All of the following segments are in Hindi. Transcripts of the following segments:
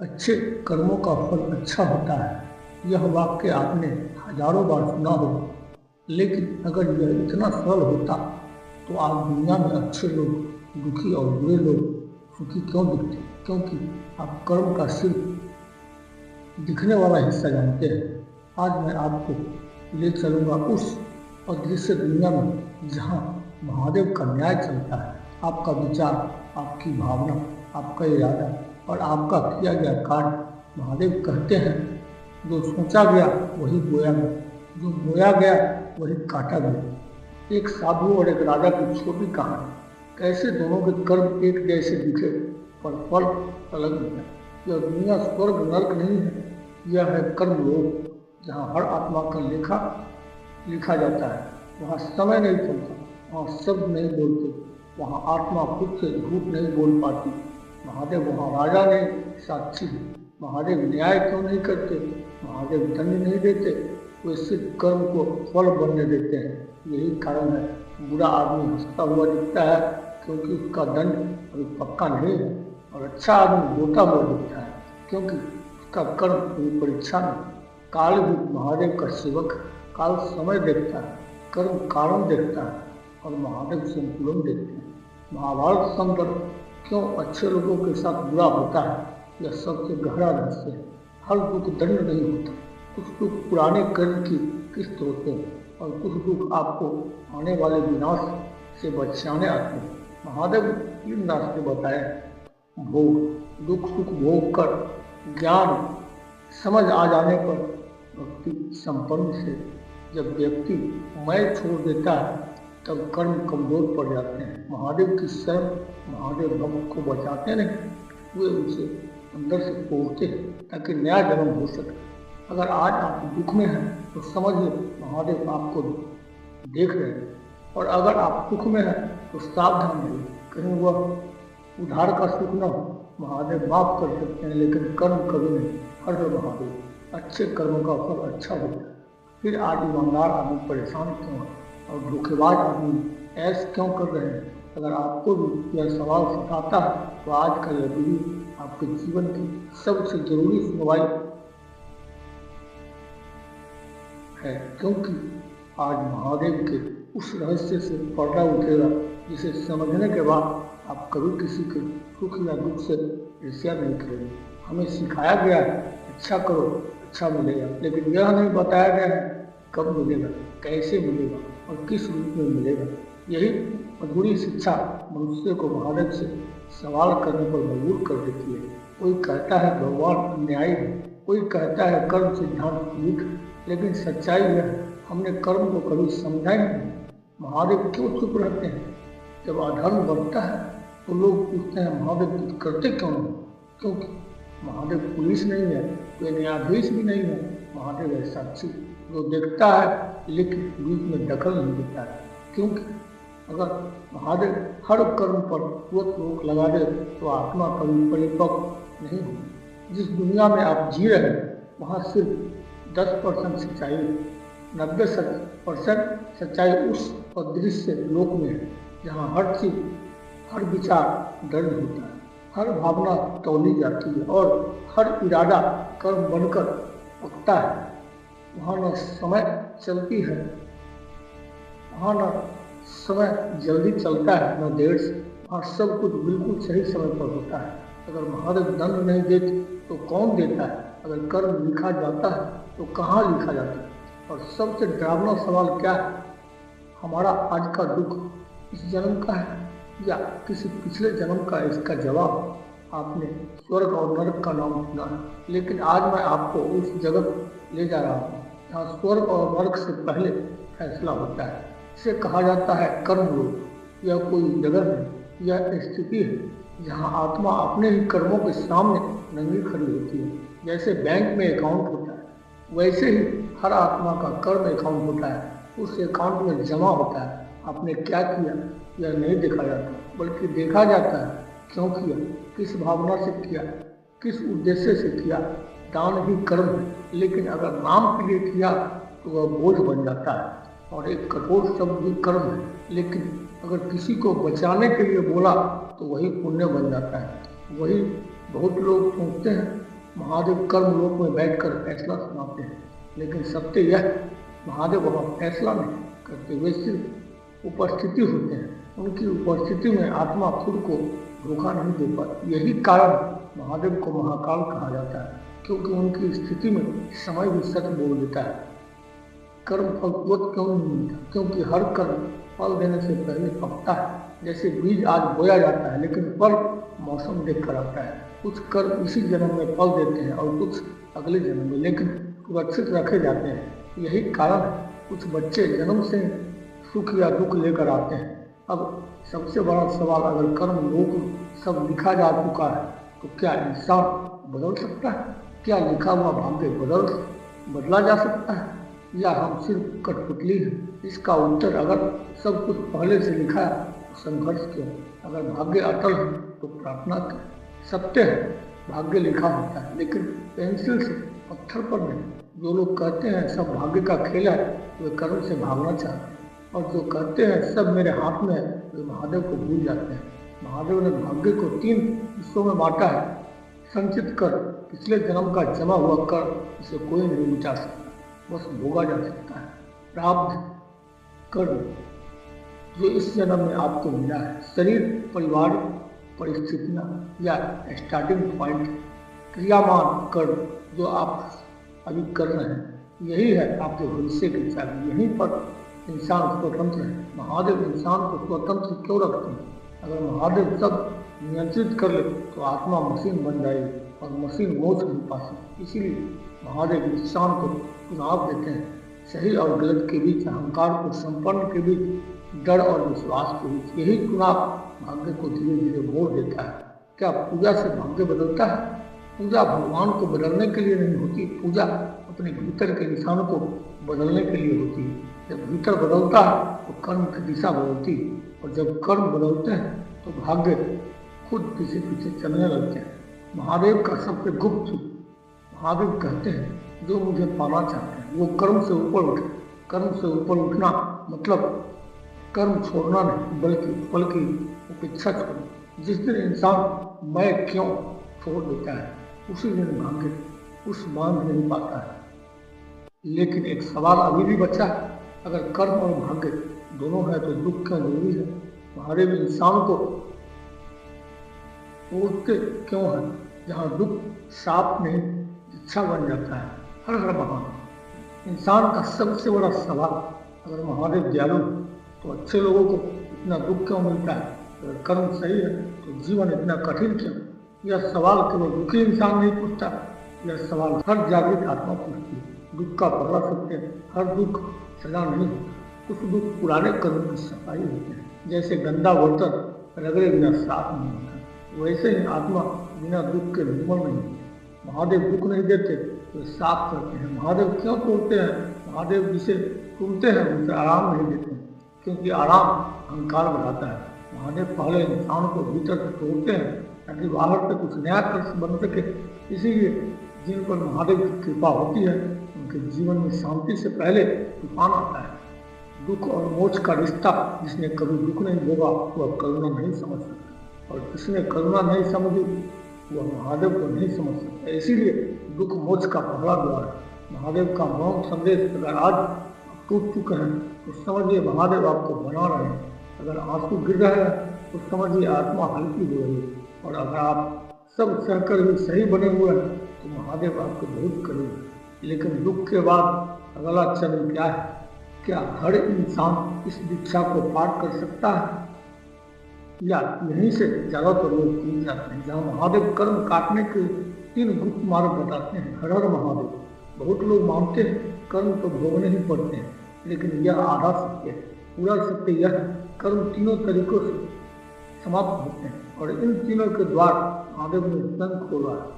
अच्छे कर्मों का फल अच्छा होता है। यह वाक्य आपने हजारों बार सुना होगा, लेकिन अगर यह इतना सरल होता तो आज दुनिया में अच्छे लोग दुखी और बुरे लोग सुखी क्यों दिखते? क्योंकि आप कर्म का सिर्फ दिखने वाला हिस्सा जानते हैं। आज मैं आपको ले चलूंगा उस अदृश्य दुनिया में जहाँ महादेव का न्याय चलता है। आपका विचार, आपकी भावना, आपका इरादा और आपका किया गया कार्य महादेव कहते हैं, जो सोचा गया वही बोया गया, जो बोया गया वही काटा गया। एक साधु और एक राजा की छोटी कहानी। कैसे दोनों के कर्म एक जैसे दिखे पर फल अलग मिला। यह दुनिया स्वर्ग नरक नहीं है, यह है कर्म लोक, जहाँ हर आत्मा का लेखा लिखा जाता है। वहाँ समय नहीं चलता, वहाँ शब्द नहीं बोलते, वहाँ आत्मा खुद से झूठ नहीं बोल पाती। महादेव वहाँ राजा नहीं, साक्षी है। महादेव न्याय क्यों नहीं करते? महादेव दंड नहीं देते, वे सिर्फ कर्म को फल बनने देते हैं। यही कारण है बुरा आदमी हंसता हुआ दिखता है, क्योंकि उसका दंड अभी पक्का नहीं है, और अच्छा आदमी रोता हुआ दिखता है, क्योंकि उसका कर्म कोई परीक्षा में। काल भी महादेव का सेवक है। काल समय देखता है, कर्म कारण देखता है, और महादेव संतुलन देखते हैं। महाभारत संदर्भ क्यों अच्छे लोगों के साथ बुरा होता है, यह सबसे गहरा रहस्य है। हर दुख दंड नहीं होता, कुछ दुख पुराने कर्म की किस्त होते हैं, और कुछ दुख आपको आने वाले विनाश से बचाने आते हैं। महादेव ने 3 रास्ते बताए: भोग, दुख सुख भोग कर, ज्ञान समझ आ जाने पर, भक्ति संपन्न से। जब व्यक्ति मैं छोड़ देता है तब कर्म कमजोर पड़ जाते हैं। महादेव की शरण महादेव भक्त को बचाते नहीं, वे उसे अंदर से तोड़ते हैं ताकि नया जन्म हो सके। अगर आज आप दुख में हैं तो समझिए महादेव आपको देख रहे हैं, और अगर आप सुख में हैं तो सावधान रहिए, कहीं वह उधार का सुख न हो। महादेव माफ कर सकते हैं, लेकिन कर्म कभी नहीं। हर महादेव। अच्छे कर्मों का फल अच्छा होता है। फिर आज ईमानदार आदमी परेशान क्यों है और धोखेबाज आदमी ऐश क्यों कर रहे हैं? अगर आपको भी यह सवाल सताता है तो आज का यह वीडियो आपके जीवन की सबसे जरूरी सुनवाई है, क्योंकि आज महादेव के उस रहस्य से पर्दा उठेगा जिसे समझने के बाद आप कभी किसी के सुख या दुख से ईर्ष्या नहीं करेंगे। हमें सिखाया गया है अच्छा करो अच्छा मिलेगा, लेकिन यह नहीं बताया गया है कब मिलेगा, कैसे मिलेगा और किस रूप में मिलेगा। यही अधूरी शिक्षा मनुष्य को महादेव से सवाल करने पर मजबूर कर देती है। कोई कहता है भगवान अन्यायी है, कोई कहता है कर्म सिद्धांत झूठ, लेकिन सच्चाई यह है हमने कर्म को कभी समझा ही नहीं। महादेव क्यों चुप रहते हैं? जब अधर्म बढ़ता है तो लोग पूछते हैं महादेव कुछ करते क्यों नहीं? क्योंकि महादेव पुलिस नहीं है, कोई न्यायाधीश भी नहीं है। महादेव है साक्षी, जो देखता है लेकिन बीच में दखल नहीं देता है। क्योंकि अगर महादेव हर कर्म पर तुरंत रोक लगा दे तो आत्मा कभी परिपक्व नहीं होगी। जिस दुनिया में आप जी रहे हैं वहाँ सिर्फ 10% सच्चाई है, 90% सच्चाई उस अदृश्य लोक में है, जहाँ हर चीज, हर विचार दर्ज होता है, हर भावना तौली जाती है और हर इरादा कर्म बनकर उठता है। वहाँ न समय चलती है, वहाँ न समय जल्दी चलता है न देर से, वहाँ सब कुछ बिल्कुल सही समय पर होता है। अगर महादेव दंड नहीं देते तो कौन देता है? अगर कर्म लिखा जाता है तो कहाँ लिखा जाता है? और सबसे डरावना सवाल क्या है? हमारा आज का दुख इस जन्म का है या किसी पिछले जन्म का? इसका जवाब आपने स्वर्ग और नरक का नाम सुना है, लेकिन आज मैं आपको उस जगत ले जा रहा हूँ जहाँ स्वर्ग और नरक से पहले फैसला होता है। इसे कहा जाता है कर्म लोक। यह कोई जगह नहीं, यह स्थिति है जहाँ आत्मा अपने ही कर्मों के सामने नंगी खड़ी होती है। जैसे बैंक में अकाउंट होता है, वैसे ही हर आत्मा का कर्म अकाउंट होता है। उस अकाउंट में जमा होता है। आपने क्या किया यह नहीं देखा जाता, बल्कि देखा जाता है क्यों किया, किस भावना से किया, किस उद्देश्य से किया। दान भी कर्म है, लेकिन अगर नाम के लिए किया तो वह बोझ बन जाता है। और एक कठोर शब्द भी कर्म है, लेकिन अगर किसी को बचाने के लिए बोला तो वही पुण्य बन जाता है। वही बहुत लोग सोचते हैं महादेव कर्म लोक में बैठकर फैसला सुनाते हैं, लेकिन सत्य यह महादेव वहाँ फैसला नहीं करते, वे सिर्फ उपस्थिति होते हैं। उनकी उपस्थिति में आत्मा खुद को धोखा नहीं दे पाती। यही कारण महादेव को महाकाल कहा जाता है, क्योंकि उनकी स्थिति में समय भी सच बोल देता है। कर्म फल तुरंत क्यों नहीं मिलता? क्योंकि हर कर्म फल देने से पहले पकता है। जैसे बीज आज बोया जाता है, लेकिन फल मौसम देख कर आता है। कुछ कर्म इसी जन्म में फल देते हैं और कुछ अगले जन्म में, लेकिन सुरक्षित रखे जाते हैं। यही कारण है कुछ बच्चे जन्म से सुख या दुख लेकर आते हैं। अब सबसे बड़ा सवाल, अगर कर्म लोक सब लिखा जा चुका है तो क्या इंसान बदल सकता है? क्या लिखा हुआ भाग्य बदला जा सकता है, या हम सिर्फ कठपुतली हैं? इसका उत्तर, अगर सब कुछ पहले से लिखा है तो संघर्ष क्यों? अगर भाग्य अटल है तो प्रार्थना क्यों? सत्य है भाग्य लिखा होता है, लेकिन पेंसिल से पत्थर पर नहीं। जो लोग कहते हैं सब भाग्य का खेल है, वे कर्म से भागना चाहते हैं, और जो कहते हैं सब मेरे हाथ में है, वे महादेव को भूल जाते हैं। महादेव ने भाग्य को 3 हिस्सों में बांटा है। संचित कर, पिछले जन्म का जमा हुआ कर, इसे कोई नहीं मिटा सकता, बस भोगा जा सकता है। प्राप्त कर्म जो इस जन्म में आपको मिला है, शरीर, परिवार, परिस्थितियाँ या स्टार्टिंग पॉइंट। क्रियामान कर्म जो आप अभी कर रहे हैं, यही है आपके भविष्य की चाबी। यहीं पर इंसान स्वतंत्र है। महादेव इंसान को स्वतंत्र क्यों रखते हैं? अगर महादेव सब नियंत्रित कर ले तो आत्मा मशीन बन जाएगी और मशीन मोक्ष नहीं पा सकती। इसीलिए महादेव इंसान को चुनाव देते हैं, सही और गलत के बीच, अहंकार को संपन्न के बीच, डर और विश्वास के बीच। यही चुनाव भाग्य को धीरे धीरे मोड़ देता है। क्या पूजा से भाग्य बदलता है? पूजा भगवान को बदलने के लिए नहीं होती, पूजा अपने भीतर के इंसान को बदलने के लिए होती है। जब भीतर बदलता है तो कर्म की दिशा बदलती है, और जब कर्म बदलते हैं तो भाग्य खुद पीछे पीछे चलने लगते हैं। महादेव का सबसे गुप्त, महादेव कहते हैं जो मुझे पाना चाहते हैं वो कर्म से ऊपर उठे। कर्म से ऊपर उठना मतलब कर्म छोड़ना नहीं, बल्कि उपेक्षा छोड़ना। जिस दिन इंसान मैं क्यों छोड़ देता है, उसी दिन भाग्य उस बांध नहीं पाता है। लेकिन एक सवाल अभी भी बचा है, अगर कर्म और भाग्य दोनों है तो दुख क्यों जरूरी है? महादेव इंसान को तोड़ते क्यों है? जहाँ दुख साफ नहीं इच्छा बन जाता है। हर हर महादेव। इंसान का सबसे बड़ा सवाल, अगर महादेव दयालु तो अच्छे लोगों को इतना दुख क्यों मिलता है? अगर कर्म सही है तो जीवन इतना कठिन क्यों? यह सवाल केवल दुखी इंसान नहीं पूछता, यह सवाल हर जागृत आत्मा पूछती है। दुख का पहला सत्य, हर दुख सजा नहीं होता। कुछ दुख पुराने कर्म की सफाई होते हैं। जैसे गंदा बर्तन रगड़े बिना साफ नहीं होता, वैसे ही आत्मा बिना दुख के निर्मल नहीं होती। महादेव दुख नहीं देते तो साफ करते हैं। महादेव क्यों तोड़ते हैं? महादेव जिसे चुनते हैं उसे आराम नहीं देते, क्योंकि आराम अहंकार बढ़ाता है। महादेव पहले इंसान को भीतर से तोड़ते हैं ताकि बाहर से कुछ नया कर्म बन सके। इसीलिए जिन पर महादेव की कृपा होती है उनके जीवन में शांति से पहले तूफान आता है। दुख और मोक्ष का रिश्ता, जिसने कभी दुख नहीं भोगा वह करुणा नहीं समझ सकता, और जिसने करुणा नहीं समझी वह महादेव को नहीं समझ सकता। इसीलिए दुख मोक्ष का पहला द्वार है। महादेव का मौन संदेश अगर आज टूट चुके हैं तो समझिए महादेव आपको बना रहे हैं। अगर आंसू गिर रहे हैं तो समझिए आत्मा हल्की हो रही है, और अगर आप सब सहकर भी सही बने हुए हैं तो महादेव आपको बहुत करीब है। लेकिन दुख के बाद अगला चरण क्या है? क्या हर इंसान इस दीक्षा को पार कर सकता है, या यहीं से ज्यादातर लोग टूट जाते हैं? जहाँ महादेव कर्म काटने के 3 गुप्त मार्ग बताते हैं। हर हर महादेव। बहुत लोग मानते हैं कर्म तो भोगने ही पड़ते हैं, लेकिन यह आधा सत्य है। पूरा सत्य यह है, कर्म 3 तरीकों से समाप्त होते हैं, और इन तीनों के द्वार महादेव ने स्वयं खोला है।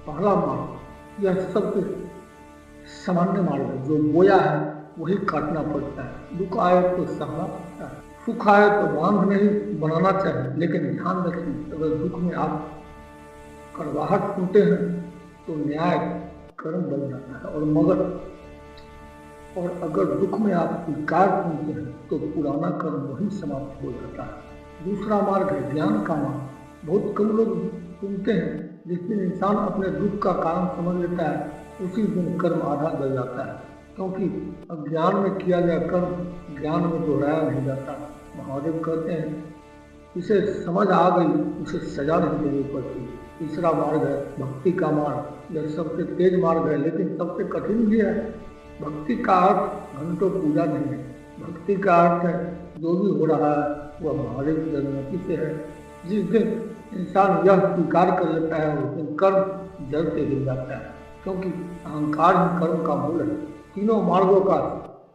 पहला मार्ग, यह सबसे सामान्य मार्ग है। जो बोया है वही काटना पड़ता है। दुख आए तो सहना पड़ता है, सुख आए तो बांध नहीं बनाना चाहिए। लेकिन ध्यान रखें, अगर दुख में आप कड़वाहट सुनते हैं तो न्याय कर्म बन जाता है, और अगर दुख में आप स्वीकार सुनते हैं तो पुराना कर्म वही समाप्त हो जाता है। दूसरा मार्ग है ज्ञान का मार्ग। बहुत कम लोग सुनते हैं जिस दिन इंसान अपने दुख का कारण समझ लेता है उसी दिन कर्म आधा जल जाता है, क्योंकि अज्ञान में किया गया कर्म ज्ञान में दोहराया नहीं जाता। महादेव कहते हैं इसे समझ आ गई उसे सजा नहीं देनी पड़ती। तीसरा मार्ग है भक्ति का मार्ग। यह सबसे तेज मार्ग है लेकिन सबसे कठिन भी है। भक्ति का अर्थ घंटों पूजा नहीं है। भक्ति का अर्थ है जो भी हो रहा है वह महादेव की अनुमति से है। जिस दिन इंसान यह स्वीकार कर लेता है उस दिन कर्म जल से गिर जाता है, क्योंकि अहंकार ही कर्म का मूल है। तीनों मार्गों का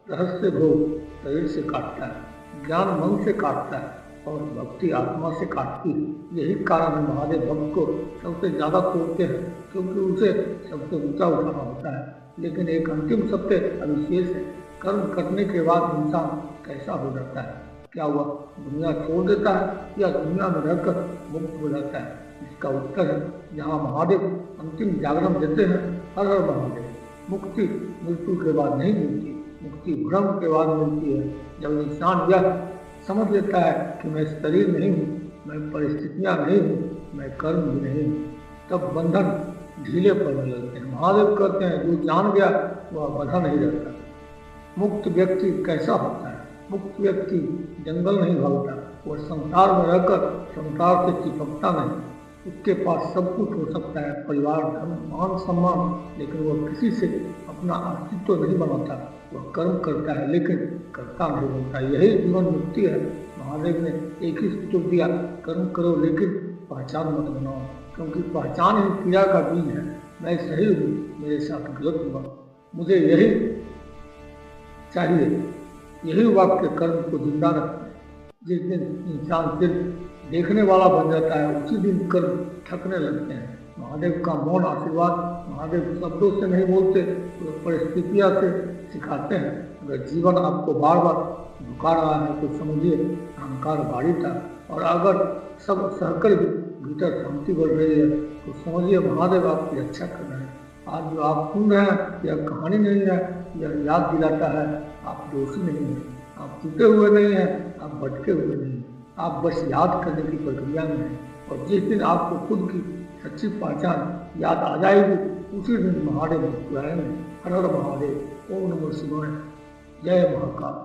रहस्य भोग शरीर से काटता है, ज्ञान मन से काटता है और भक्ति आत्मा से काटती है। यही कारण है महादेव भक्त को सबसे ज्यादा तोड़ते हैं, क्योंकि उसे सबसे ऊंचा उठाना होता है। लेकिन एक अंतिम सत्य अविशेष है, कर्म करने के बाद इंसान कैसा हो जाता है? क्या वह दुनिया छोड़ देता है या दुनिया में रहकर मुक्त हो जाता है? इसका उत्तर है जहाँ महादेव अंतिम जागरण देते हैं, हर हर महादेव। मुक्ति मृत्यु के बाद नहीं मिलती, मुक्ति भ्रम के बाद मिलती है। जब इंसान यह समझ लेता है कि मैं शरीर नहीं हूँ, मैं परिस्थितियाँ नहीं हूँ, मैं कर्म भी नहीं हूँ, तब बंधन ढीले पड़ने लगते हैं। महादेव कहते हैं जो जान गया वह बंधा नहीं रहता। मुक्त व्यक्ति कैसा होता है? मुक्त व्यक्ति जंगल नहीं भागता, वह संसार में रहकर संसार से चिपकता नहीं। उसके पास सब कुछ हो सकता है, परिवार, धन, मान, सम्मान, लेकिन वह किसी से अपना अस्तित्व नहीं बनाता। वह कर्म करता है लेकिन कर्ता नहीं बनता। यही जीवन मुक्ति है। महादेव ने एक ही सूत्र दिया, कर्म करो लेकिन पहचान मत बनाओ, क्योंकि पहचान ही क्रिया का बीज है। मैं सही हूँ, मेरे साथ गलत हुआ, मुझे यही चाहिए। यही वाक्य कर्म को जिंदा रखता है। जिस दिन इंसान सिर्फ देखने वाला बन जाता है उसी दिन कर्म थकने लगते हैं। महादेव का मौन आशीर्वाद। महादेव शब्दों से नहीं बोलते, तो परिस्थितियाँ से सिखाते हैं। अगर जीवन आपको बार बार झुका रहा है तो समझिए अहंकार भारी था, और अगर सब सहकर भीतर शांति बढ़ रही है तो समझिए महादेव आपकी रक्षा कर रहे हैं। आज जो आप सुन रहे हैं यह कहानी नहीं है, यह याद दिलाता है आप दोषी नहीं हैं, आप टूटे हुए नहीं हैं, आप भटके हुए नहीं हैं, आप बस याद करने की प्रक्रिया में हैं। और जिस दिन आपको खुद की सच्ची पहचान याद आ जाएगी उसी दिन महादेव मुस्कुराएंगे। हर हर महादेव। ओम नमः शिवाय। जय महाकाल।